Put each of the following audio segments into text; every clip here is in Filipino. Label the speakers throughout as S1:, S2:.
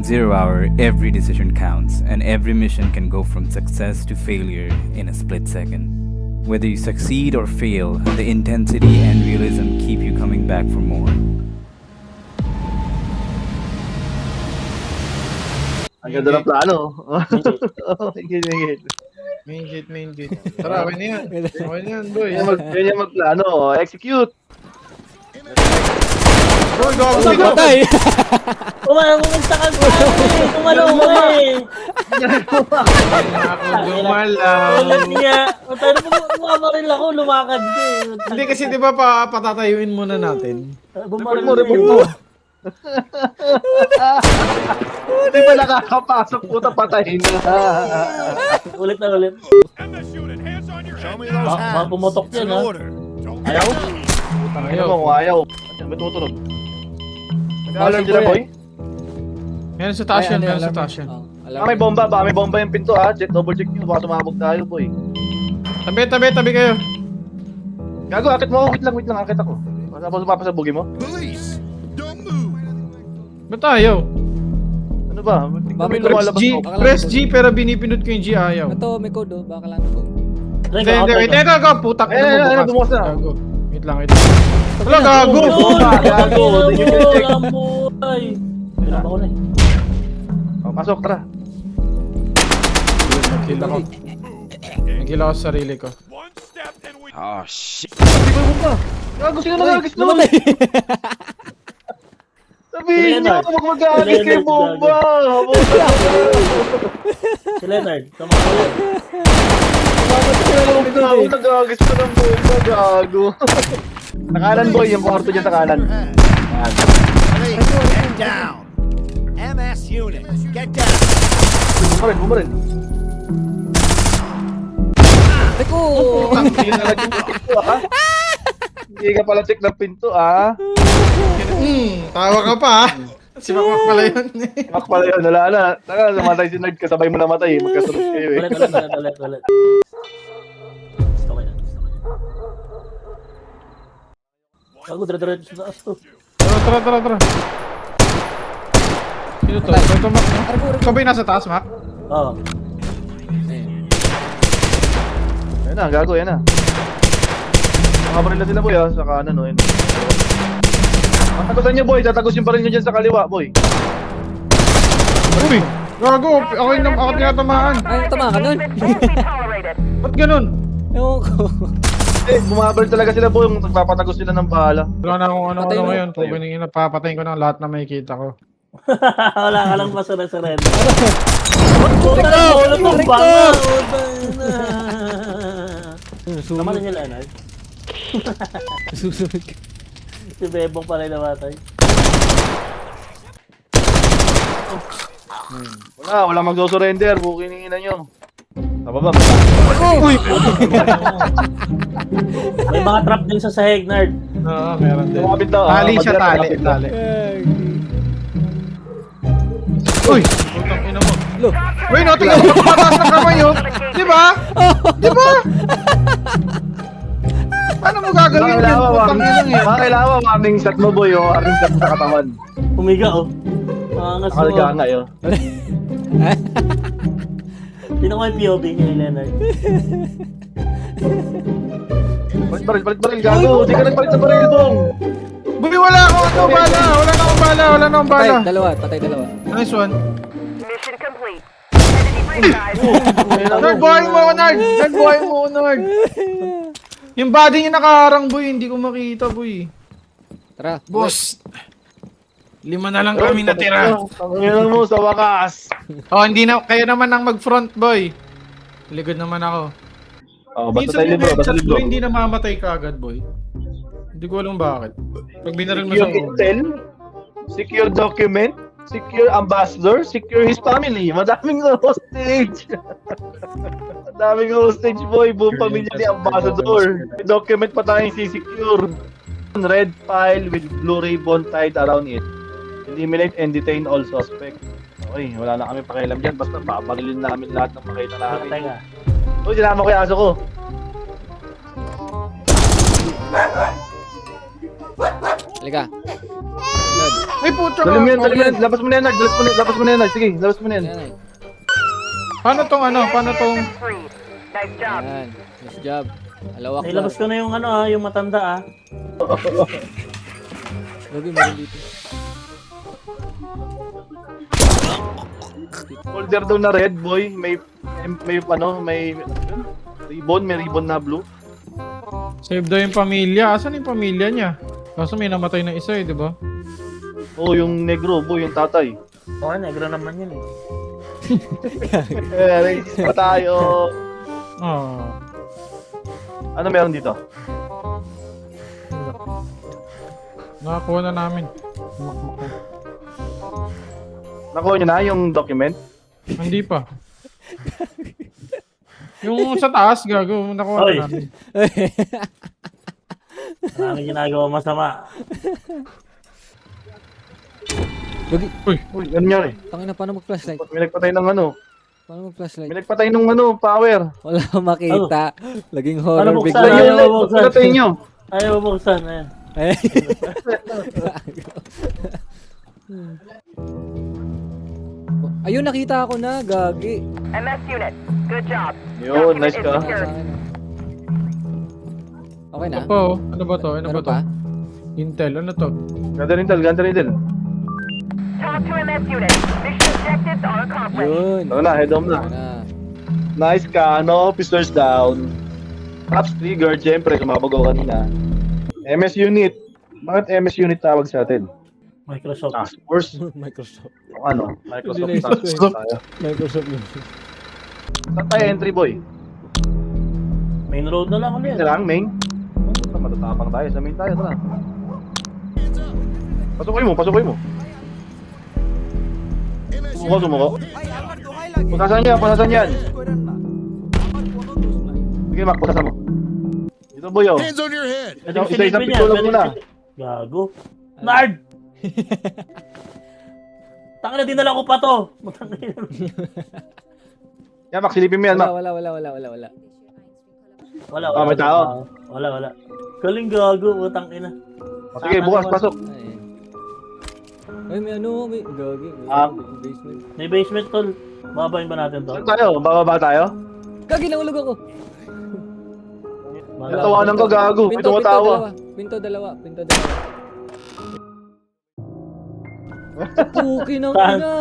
S1: 0 hour, every decision counts, and every mission can go from success to failure in a split second. Whether you succeed or fail, the intensity and realism keep you coming back for more.
S2: Ang ganda ng plano. Higit.
S3: Main gate. Tara, okay na yan. Okay na yan, boy.
S2: Yan yung magplano. Execute.
S3: Bro, gago dito.
S4: Patay!
S5: Umagsak ka pa eh! Tumalaw mo eh!
S3: Ako gumalaw.
S5: Ulat niya! Pero bumabaril ako, lumakad ka eh.
S3: Hindi kasi di ba patatayuin muna natin?
S5: Bumaril
S2: Report mo. Hindi ba nakakapasok? Puta, patay na.
S5: Ulit na ulit.
S6: Show me those hands.
S5: Pumotok yan ha.
S2: Ayaw? Ayaw mo, ayaw. Ba't tutunog? Nag-alarm sila, boy?
S3: Meron sa taas yan, meron sa taas yan.
S2: Baka may bomba, baka may bomba yung pinto ha. Double check nyo, baka sumabog tayo, boy.
S3: Tabi kayo.
S2: Gago, akit mo. Wait lang, akit ako. Tapos papasabugin mo?
S6: Police, don't move.
S3: Ba't ayaw?
S2: Ano ba? May
S4: Press
S2: lumalabas
S3: G,
S2: mo.
S3: press G pero binipindot ko yung G ayaw.
S4: Ito, may code oh. Baka lang code.
S3: Hindi, wait, ito, putak.
S2: Bumukas na.
S3: Gago. Wait lang. Wala, gago!
S2: Gago!
S5: Lamboy! Pinapa ko na eh.
S2: Pasok, tara.
S3: Nag-kill ako. Nag-kill ako sa sarili ko.
S6: One step and we.
S7: Oh shit.
S2: Sabi ko yung bomba. Gago, sino nagagis naman? Sabihin niyo ako mag-agis kay bomba.
S5: Si Leonard, tama ko yun.
S2: Nagagis ko ng bomba, gago. Nakanan, boy, yung kwarto dyan sa kanan.
S6: Hey, get down. MS unit, get down.
S2: Bumarin.
S4: Teko!
S2: Hindi na lang yung pinto, ha? Hindi ka pala check ng pinto, ha?
S3: Tawa ka pa, ha? Si Makmak pala yun.
S2: Mak pala yun, wala na. Taka, namatay si Nerd, kasabay mo namatay. Magkasunod kayo, eh.
S5: Ulit. Gusto ko yan. Gago, dire-diretso sa taas to.
S3: Tara. Sino to? Ito, Mac, no? Ikaw ba yung nasa taas, Mac?
S5: Oo.
S2: Yan na, gago, yan na. Makabaril na sila, boy, ha? Sa kanan, no? Tatagusan nyo, boy. Tatagos yung baril nyo dyan sa kaliwa, boy.
S3: Uy! Gago! Ako tinatamaan.
S4: Ay, tama ka nun.
S3: Ba't ganun?
S4: Ewan ko.
S2: Bumabaril talaga sila, boy. Nagpapatagos sila ng bahala.
S3: Wala na akong ano
S4: Patay na.
S3: ngayon. Pupunin napapatayin ko ng lahat na makikita ko.
S5: Wala ka lang masura-surrender. Puta na, ulo tong banga. Naman na niya, Leonard.
S4: Susunod ka.
S5: Si Bebong pala yung namatay.
S2: Wala magsusurrender. Bukin ina nyo. Tama ba?
S3: Uy!
S5: May mga trap din sa sahig, Nerd.
S3: Oo, meron din.
S2: Lumapit daw.
S3: Tali siya, tali. Uy! Putang ina mo. Uy, no, tingnan mo pataas ng kamay yun. Di ba? Paano mo gagawin yun? Putang ina eh.
S2: Kailangan warning shot mo, boy. Warning shot sa katawan.
S5: Humiga, oh. Mga
S2: Nakaliga nga, yun.
S5: Sino ko yung POV niya ni Leonard?
S2: Balit baril, gago. Di ka nagpalit sa baril, bong.
S3: Boy, wala akong bala. Wala na akong bala.
S4: Patay dalawa.
S3: Nice one.
S8: Mission complete. Enemy free guys.
S3: Nerd, buhayin mo ako, Nerd. Yung body niya nakaharang, boy. Hindi ko makita, boy.
S4: Tara.
S3: Boss. 5 na lang kami natira.
S2: Tangina mo sa wakas.
S3: Oh, hindi na. Kayo naman ang mag-front, boy. Likod naman ako.
S2: Oh, basta
S3: Minsan
S2: tayo libro, basta libro.
S3: hindi na mamatay ka agad, boy. Hindi ko alam bakit. Pag binaril mo sa
S2: Secure intel, secure document, secure ambassador, secure his family. Madaming hostage. Madaming hostage, boy. Buong pamilya ni ambassador. May document pa tayong si-secure. Red file with blue ribbon tied around it. Eliminate and detain all suspects. Okay, wala na kami pakialam dyan. Basta babarilin namin lahat ng makita namin.
S5: Teka.
S2: Uy, sinama ko yung aso ko.
S4: Halika. Nod.
S3: Ay, puto
S2: Dali mo yan,
S3: ka.
S2: dali mo yan. Labas mo na yan, Nard. Labas mo na yan, Nard. Sige, labas mo na yan.
S4: Yan ay.
S3: Paano tong ano? Paano tong...
S8: Freed. Nice job.
S4: Yan. Nice job. Alawak lang.
S5: Nailabas ko na yung ano ah, yung matanda ah.
S4: Lagi meron dito.
S2: Folder daw na red, boy. May ribbon na blue.
S3: Save daw yung pamilya. Asan yung pamilya niya? Kaso may namatay na isa eh, di ba?
S2: Oh, yung negro, boy, yung tatay.
S5: Oo, negro naman yun eh.
S2: Race pa tayo.
S3: Oh.
S2: Ano meron dito?
S3: Nakakuha na namin. Makmak ko.
S2: Nakuha nyo na yung document?
S3: Hindi pa. Yung sa taas, gago. Nakuha
S5: Oy.
S3: na namin.
S5: Maraming ginagawa masama.
S4: Lagi.
S2: Uy, ano nangyari?
S4: Tangin na, paano mag-flashlight?
S2: May nagpatay ng ano?
S4: Paano mag-flashlight?
S2: May nagpatay ng ano, power.
S4: Wala makita. Laging
S5: Ano
S4: horror
S5: buksan?
S4: bigla.
S5: Ayaw
S2: Ayun,
S5: buksan.
S2: patay nyo.
S5: Ayaw buksan. Ayan.
S4: Eh. Ayun, nakita ako na, gagi.
S8: MS unit. Good job.
S2: Yun, nice
S8: Document
S2: ka.
S8: is secured.
S4: Okay na?
S3: Ito po. Ano ba to? Ano ba
S4: Meron
S3: to?
S4: pa?
S3: Intel. Ano to?
S2: Ganda rin tal.
S8: Talk to MS unit. Mission objectives are accomplished.
S4: Yun.
S2: Tara na, head home na.
S4: Na.
S2: Nice ka, no officers down. Traps triggered, syempre, sumabagaw kanina. MS Unit. Bakit MS Unit tawag sa atin?
S5: Microsoft.
S2: Task Force.
S4: Microsoft.
S2: Ano? Microsoft
S4: Hindi na
S2: Task
S4: isa
S2: Force tayo.
S4: Microsoft yun.
S2: Saan tayo entry, boy?
S5: Main road na lang ulit.
S2: Ito lang, main. Puta, matatapang tayo. Sa main tayo, tara. Pasukoy mo. Sumuko. Putasan yan. Sige, Mac, putasan mo. Dito, boy, oh.
S6: Hands on your head.
S5: Pwede
S2: Isa-isang
S5: silipin yan,
S2: picture lang
S5: pwede
S2: muna.
S5: silipin. Gago. Nard! Tangin na, dinala ko pa to.
S2: Yan, Mac, silipin mo yan, Mac.
S4: Wala.
S5: Wala.
S2: Ah, may tao.
S5: Wala. Galing gago, utang ina.
S2: Sige, bukas, pasok.
S4: Ay, may ano, may gagi. May basement.
S5: May basement tol. Babayin ba natin to?
S2: Saan tayo? Bababa tayo?
S4: Gagi, nahulog ako.
S2: Natawanan ka, gago. May tumatawa.
S4: Pinto dalawa. Puki ng
S5: Saan?
S4: ina.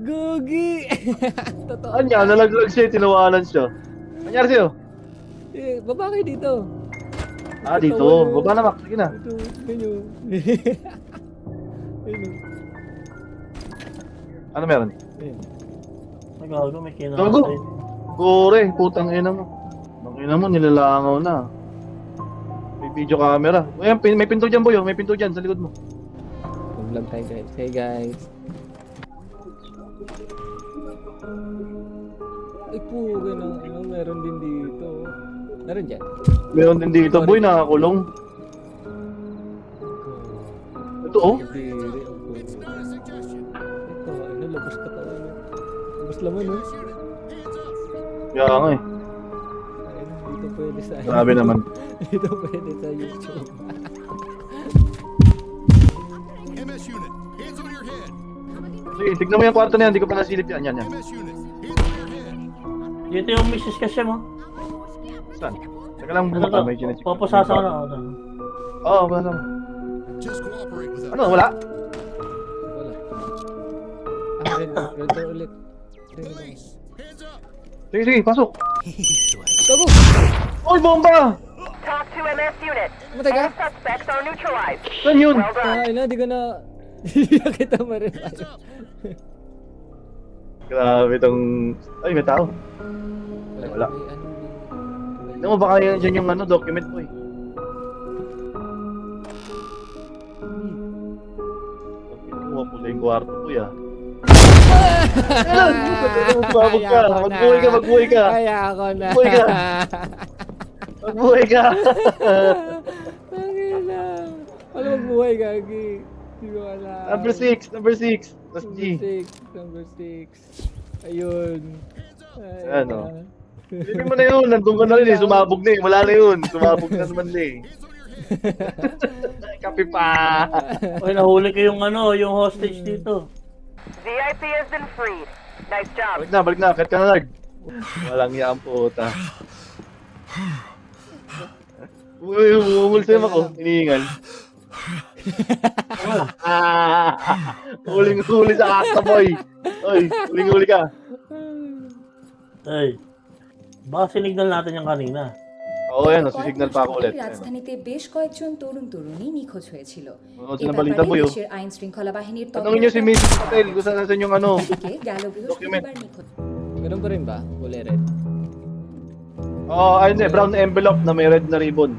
S4: Gagi. Totoo.
S2: Anya, nalaglag siya, tinawanan siya. Nangyari sa'yo?
S4: Eh, baba kayo dito.
S2: Ah, dito. Baba na, Mac. Sige na.
S4: Ito, ganyan. Ayun.
S2: Ano meron?
S5: Ay, gago, may
S2: Gago.
S5: kinamatay.
S2: Gore, putang ina mo. Ang ina mo, nilalangaw na. May video camera. Ayan, may pinto dyan, boy. May pinto dyan sa likod mo.
S4: Vlog tayo guys. Hey guys. Ay po, ganun. Ano, meron din dito. Meron dyan.
S2: Meron din dito, boy, nakakulong. Ito, oh.
S4: Kadiri, ang po. Ito, ano, labas ka tayo. Labas laman, no?
S2: Kaya nga eh.
S4: Ayun, dito pwede sa...
S2: Grabe naman.
S4: Dito pwede sa YouTube.
S6: MS unit. Hands on your head.
S2: Sige, tignan mo yung kwarto na yan. Hindi ko pa nasilip yan. Yan.
S6: MS unit. Hands on your head.
S5: Dito yung Mrs. Kasya mo.
S2: Saan? Teka lang,
S5: Ano
S2: bumaka.
S5: to?
S2: May chinecheck.
S5: Papasasa ko na.
S2: Oo, wala naman.
S6: Just cooperate with us.
S2: Ano, wala?
S4: Wala. Ah, red door ulit.
S6: Police. Hands up.
S2: Sige, pasok.
S4: Gago!
S2: Oy, bomba!
S8: Talk to MS unit.
S4: Matay ka?
S8: All suspects are neutralized.
S2: Saan yun?
S8: Well done.
S4: Ay na, di ka na... Hindi na kita marin.
S2: Grabe itong... Ay, may tao. Wala. Tignan mo, baka yan dyan yung ano, document mo eh. Kinuha pula yung kwarto ko ya. Magbuhay ka, magbuhay ka.
S4: Kaya ako na.
S2: Magbuhay ka. Magbuhay ka.
S4: Tangina. Ano magbuhay, gagi? Hindi ko alam.
S2: Number 6. Tapos G.
S4: Number 6. Ayun. Ay,
S2: Ano? Silipin mo na yun, nandun ka na rin eh, sumabog na eh, wala na yun, sumabog na naman na eh. Kape pa.
S5: Uy, nahuli ko yung yung hostage dito.
S8: VIP has been freed. Nice job.
S2: Balik na. Kahit ka na, Nard. Walang yan, puta. Uy, umulsim ako. Iniingal. Huling-huli sa kasta, boy. Oy, huling-huli ka.
S5: Ay. Baka sinignal natin yung kanina.
S2: Oo, yan. Nasisignal pa ako ulit.
S7: রাজধানীতে বেশ কয়েকজন তরুণ তরুণী নিখোঁজ হয়েছিল
S2: Oo,
S7: এ
S2: sila balita,
S7: ব্যাপারে
S2: boy.
S7: দেশের আইন শৃঙ্খলা বাহিনীর
S2: Tanongin niyo si Mrs. Patel kung saan yung
S7: দিকে গেল
S2: Document.
S7: বৃহস্পতিবার নিখোঁজ
S4: Ganun pa rin ba? Kulay red.
S2: ayun brown envelope na may red na ribbon.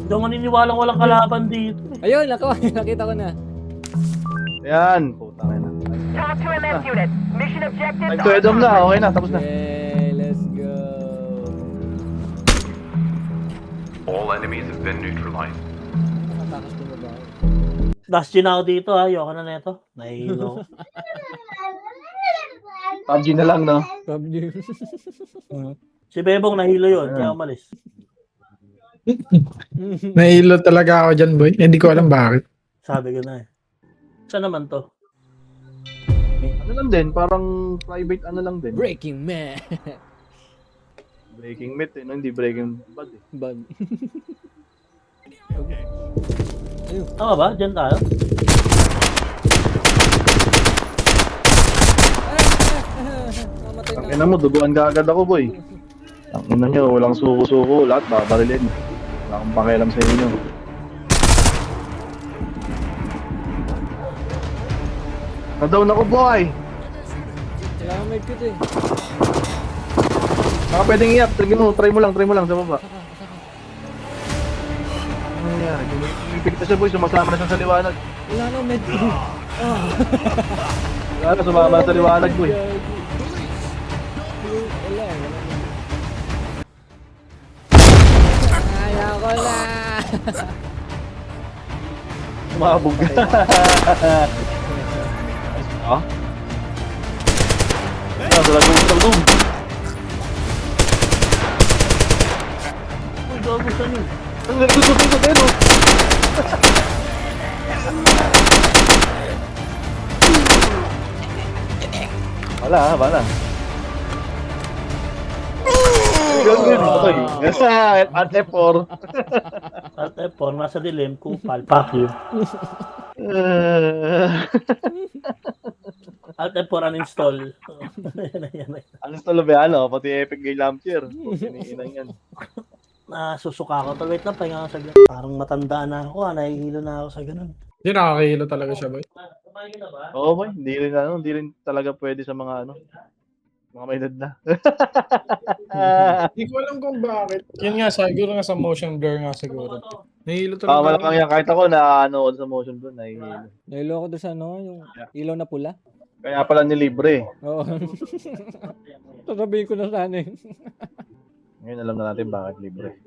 S5: Hindi ako maniniwalang walang kalaban dito.
S4: Ayun, nakita ko na.
S2: Ayan, puta na.
S8: Talk to MS unit. Mission objectives
S2: Time to head home na, okay na, tapos na.
S4: Yeah, let's go.
S9: All enemies have been neutralized.
S4: Nakatakas ko ba?
S5: Last gen ako dito ha. Ayoko na neto. Nahihilo.
S2: PUBG na lang, no?
S4: PUBG.
S5: Si Bebong nahilo yun. Kaya umalis.
S3: Nahilo talaga ako dyan, boy. Hindi ko alam bakit.
S5: Sabi ko na eh. Saan naman to?
S2: Ano lang din, parang private ano lang din.
S4: Breaking man.
S2: Breaking Myth, no? Hindi Breaking Bad, eh.
S4: Bad.
S5: Tama ba? Diyan tayo?
S4: Namatay
S2: Ang
S4: na.
S2: ina mo, duguan ka agad ako, boy. Ang ina nyo, walang suko-suko, lahat babarilin. Wala akong pakialam sa inyo. Na-down ako, boy!
S4: Kailangan may cute eh.
S2: Baka pwedeng iyak, try mo lang sa baba. Ano nangyari? Pumipigit na siya, boy, sumasama na siya sa liwanag.
S4: Wala na med kit.
S2: Wala na, sumama na sa liwanag, boy.
S4: Wala. Kaya ko na.
S2: Sumabog. Ah? Ah, sa lagong.
S5: Uy, gago saan yun?
S2: Ang nagsusupin ko, oh. Wala. Ganun, patay. At F4.
S5: At F4, nasa dilim, kupal, fuck you. Alt F4 uninstall. Yan.
S2: Ano sa labi, pati Epic Game Launcher. Iniinang yan.
S5: Nasusuka ako. Wait lang, pahinga ako sa ganun. Parang matanda na ako, nahihilo na ako sa ganun.
S3: Hindi, nakakahilo talaga siya, boy.
S5: Kumain ka na ba?
S2: Oo, boy. Hindi rin talaga pwede sa mga mga may edad na.
S3: Hindi ko alam kung bakit. Yun nga, siguro nga sa motion blur nga siguro. Nahihilo talaga.
S2: Malakang yan. Kahit ako na sa motion blur, nahihilo.
S4: Nahilo ko doon sa yung ilaw na pula.
S2: Kaya pala nilibre.
S4: Oo. Sasabihin ko na sana eh.
S2: Ngayon alam na natin bakit libre.